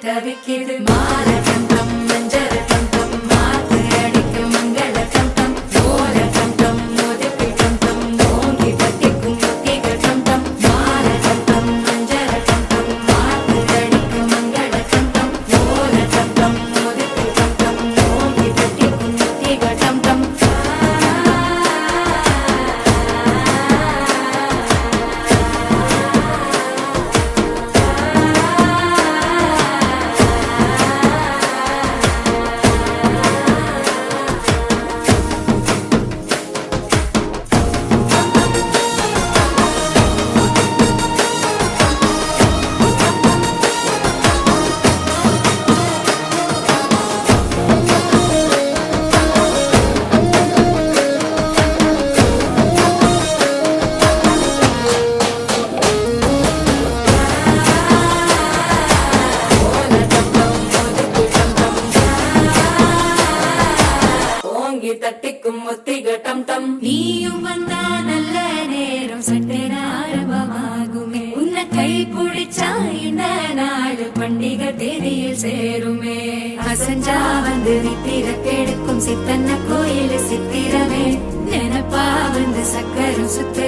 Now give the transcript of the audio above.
தவிக்குது மால டம் டம் மஞ்சள் டம் டம் மாத்து அடிக்கு மங்கள டம் டம் ஓல டம் டம் மோதிக்கு டம் டம் ஓங்கி தட்டிக்கும் முத்திக டம் டம் மால டம் டம் மஞ்சள் டம் டம் மாத்து அடிக்கு மங்கள டம் டம் ஓல டம் டம் மோதிக்கு டம் டம் ஓங்கி தட்டிக்கும் முத்திக டம் டம் தட்டிக்கும் முத்திக டம் டம் நீயும் வந்தா நல்ல நேரம் சட்டென ஆரம்பமாகுமே உன்னை கை பிடிச்சா இந்த நாடு பண்டிகை தேதியில் சேருமே அசஞ்சா வந்து நித்திர கெடுக்கும் சித்தன்ன கோயில் சித்திரமே நினைப்பா வந்து சக்கரம் சுத்து